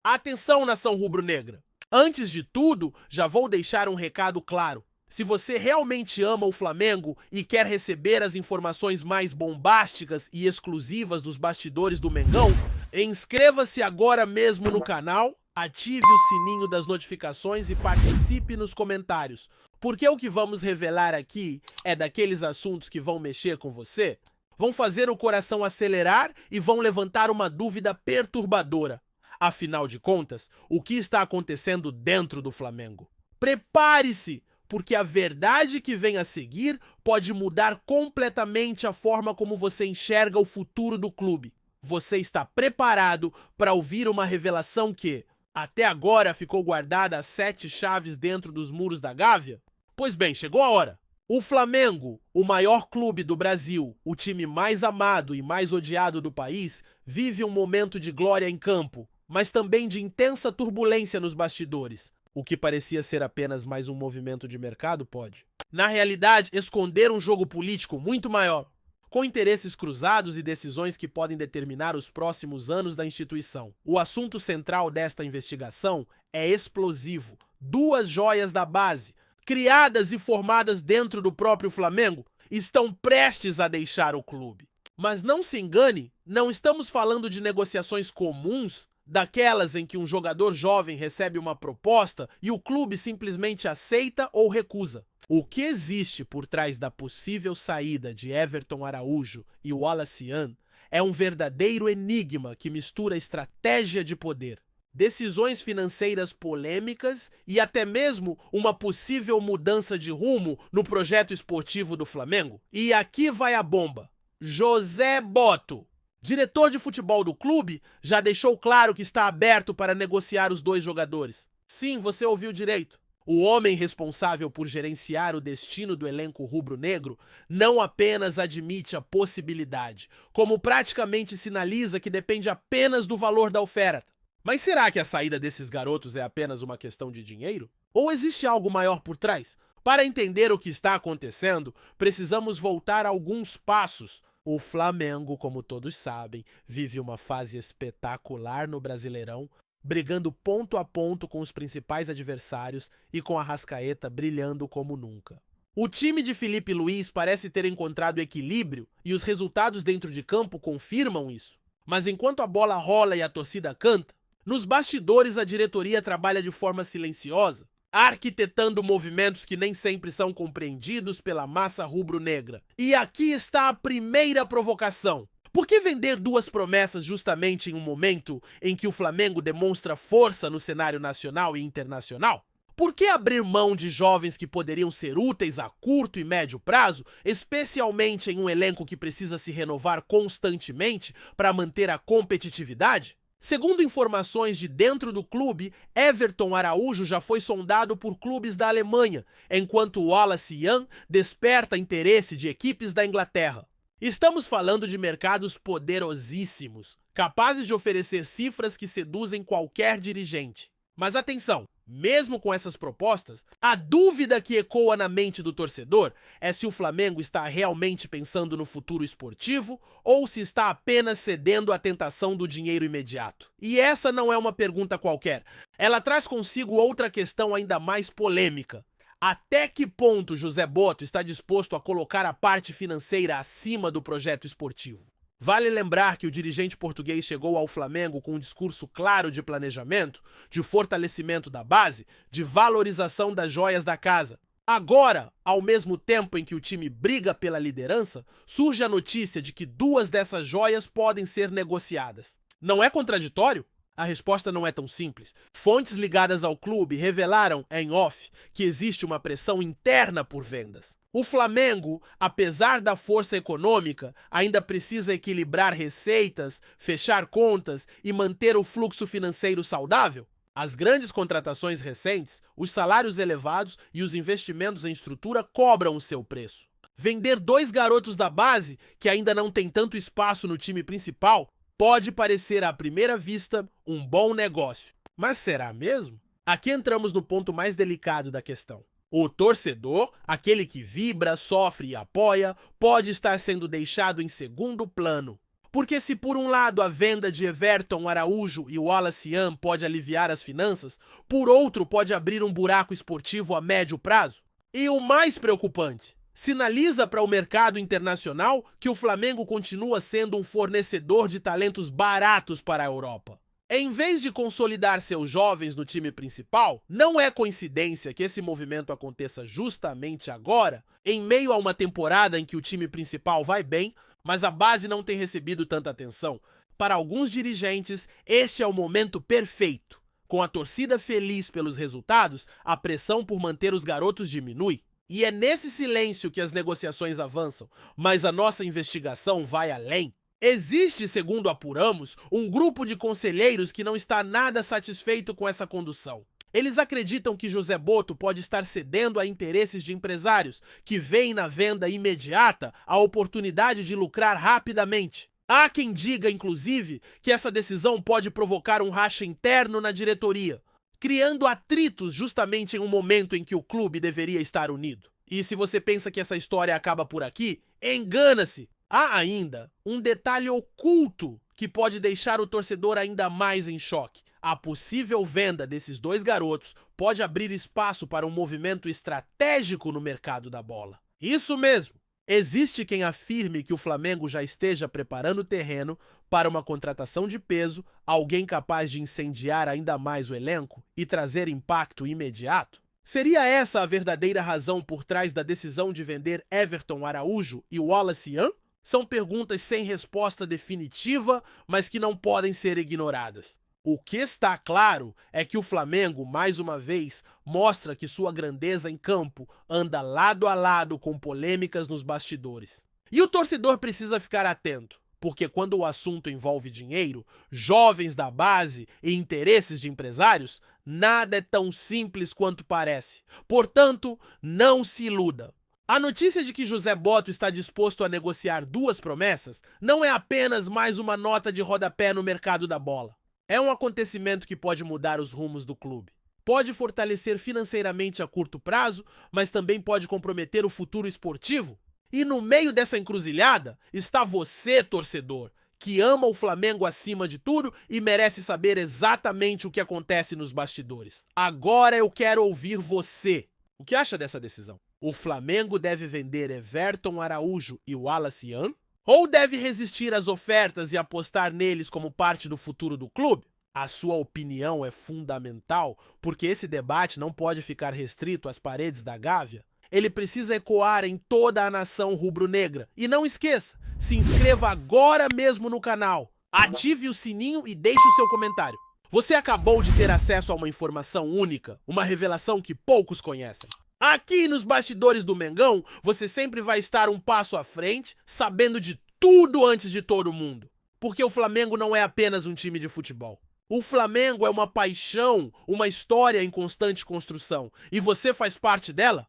Atenção, nação rubro-negra! Antes de tudo, já vou deixar um recado claro. Se você realmente ama o Flamengo e quer receber as informações mais bombásticas e exclusivas dos bastidores do Mengão, inscreva-se agora mesmo no canal, ative o sininho das notificações e participe nos comentários. Porque o que vamos revelar aqui é daqueles assuntos que vão mexer com você, vão fazer o coração acelerar e vão levantar uma dúvida perturbadora. Afinal de contas, o que está acontecendo dentro do Flamengo? Prepare-se, porque a verdade que vem a seguir pode mudar completamente a forma como você enxerga o futuro do clube. Você está preparado para ouvir uma revelação que, até agora, ficou guardada a 7 chaves dentro dos muros da Gávea? Pois bem, chegou a hora. O Flamengo, o maior clube do Brasil, o time mais amado e mais odiado do país, vive um momento de glória em campo, mas também de intensa turbulência nos bastidores. O que parecia ser apenas mais um movimento de mercado pode, na realidade, esconder um jogo político muito maior, com interesses cruzados e decisões que podem determinar os próximos anos da instituição. O assunto central desta investigação é explosivo. 2 joias da base, criadas e formadas dentro do próprio Flamengo, estão prestes a deixar o clube. Mas não se engane, não estamos falando de negociações comuns, daquelas em que um jogador jovem recebe uma proposta e o clube simplesmente aceita ou recusa. O que existe por trás da possível saída de Everton Araújo e Wallace Yan é um verdadeiro enigma que mistura estratégia de poder, decisões financeiras polêmicas e até mesmo uma possível mudança de rumo no projeto esportivo do Flamengo. E aqui vai a bomba. José Botto, diretor de futebol do clube, já deixou claro que está aberto para negociar os 2 jogadores. Sim, você ouviu direito. O homem responsável por gerenciar o destino do elenco rubro-negro não apenas admite a possibilidade, como praticamente sinaliza que depende apenas do valor da oferta. Mas será que a saída desses garotos é apenas uma questão de dinheiro? Ou existe algo maior por trás? Para entender o que está acontecendo, precisamos voltar alguns passos. O Flamengo, como todos sabem, vive uma fase espetacular no Brasileirão, brigando ponto a ponto com os principais adversários e com a Arrascaeta brilhando como nunca. O time de Felipe Luiz parece ter encontrado equilíbrio e os resultados dentro de campo confirmam isso. Mas enquanto a bola rola e a torcida canta, nos bastidores a diretoria trabalha de forma silenciosa, arquitetando movimentos que nem sempre são compreendidos pela massa rubro-negra. E aqui está a primeira provocação. Por que vender 2 promessas justamente em um momento em que o Flamengo demonstra força no cenário nacional e internacional? Por que abrir mão de jovens que poderiam ser úteis a curto e médio prazo, especialmente em um elenco que precisa se renovar constantemente para manter a competitividade? Segundo informações de dentro do clube, Everton Araújo já foi sondado por clubes da Alemanha, enquanto Wallace Yan desperta interesse de equipes da Inglaterra. Estamos falando de mercados poderosíssimos, capazes de oferecer cifras que seduzem qualquer dirigente. Mas atenção! Mesmo com essas propostas, a dúvida que ecoa na mente do torcedor é se o Flamengo está realmente pensando no futuro esportivo ou se está apenas cedendo à tentação do dinheiro imediato. E essa não é uma pergunta qualquer. Ela traz consigo outra questão ainda mais polêmica. Até que ponto José Botto está disposto a colocar a parte financeira acima do projeto esportivo? Vale lembrar que o dirigente português chegou ao Flamengo com um discurso claro de planejamento, de fortalecimento da base, de valorização das joias da casa. Agora, ao mesmo tempo em que o time briga pela liderança, surge a notícia de que 2 dessas joias podem ser negociadas. Não é contraditório? A resposta não é tão simples. Fontes ligadas ao clube revelaram, em off, que existe uma pressão interna por vendas. O Flamengo, apesar da força econômica, ainda precisa equilibrar receitas, fechar contas e manter o fluxo financeiro saudável? As grandes contratações recentes, os salários elevados e os investimentos em estrutura cobram o seu preço. Vender 2 garotos da base, que ainda não tem tanto espaço no time principal, pode parecer à primeira vista um bom negócio. Mas será mesmo? Aqui entramos no ponto mais delicado da questão. O torcedor, aquele que vibra, sofre e apoia, pode estar sendo deixado em segundo plano. Porque se por um lado a venda de Everton, Araújo e Wallace Yan pode aliviar as finanças, por outro pode abrir um buraco esportivo a médio prazo. E o mais preocupante, sinaliza para o mercado internacional que o Flamengo continua sendo um fornecedor de talentos baratos para a Europa. Em vez de consolidar seus jovens no time principal, não é coincidência que esse movimento aconteça justamente agora, em meio a uma temporada em que o time principal vai bem, mas a base não tem recebido tanta atenção. Para alguns dirigentes, este é o momento perfeito. Com a torcida feliz pelos resultados, a pressão por manter os garotos diminui. E é nesse silêncio que as negociações avançam, mas a nossa investigação vai além. Existe, segundo apuramos, um grupo de conselheiros que não está nada satisfeito com essa condução. Eles acreditam que José Botto pode estar cedendo a interesses de empresários que veem na venda imediata a oportunidade de lucrar rapidamente. Há quem diga, inclusive, que essa decisão pode provocar um racha interno na diretoria, criando atritos justamente em um momento em que o clube deveria estar unido. E se você pensa que essa história acaba por aqui, engana-se! Há ainda um detalhe oculto que pode deixar o torcedor ainda mais em choque. A possível venda desses dois garotos pode abrir espaço para um movimento estratégico no mercado da bola. Isso mesmo! Existe quem afirme que o Flamengo já esteja preparando o terreno para uma contratação de peso, alguém capaz de incendiar ainda mais o elenco e trazer impacto imediato? Seria essa a verdadeira razão por trás da decisão de vender Everton, Araújo e Wallace Yan? São perguntas sem resposta definitiva, mas que não podem ser ignoradas. O que está claro é que o Flamengo, mais uma vez, mostra que sua grandeza em campo anda lado a lado com polêmicas nos bastidores. E o torcedor precisa ficar atento, porque quando o assunto envolve dinheiro, jovens da base e interesses de empresários, nada é tão simples quanto parece. Portanto, não se iluda. A notícia de que José Botto está disposto a negociar duas promessas não é apenas mais uma nota de rodapé no mercado da bola. É um acontecimento que pode mudar os rumos do clube. Pode fortalecer financeiramente a curto prazo, mas também pode comprometer o futuro esportivo. E no meio dessa encruzilhada está você, torcedor, que ama o Flamengo acima de tudo e merece saber exatamente o que acontece nos bastidores. Agora eu quero ouvir você. O que acha dessa decisão? O Flamengo deve vender Everton, Araújo e Wallace Yan? Ou deve resistir às ofertas e apostar neles como parte do futuro do clube? A sua opinião é fundamental, porque esse debate não pode ficar restrito às paredes da Gávea. Ele precisa ecoar em toda a nação rubro-negra. E não esqueça, se inscreva agora mesmo no canal, ative o sininho e deixe o seu comentário. Você acabou de ter acesso a uma informação única, uma revelação que poucos conhecem. Aqui nos bastidores do Mengão, você sempre vai estar um passo à frente, sabendo de tudo antes de todo mundo. Porque o Flamengo não é apenas um time de futebol. O Flamengo é uma paixão, uma história em constante construção. E você faz parte dela?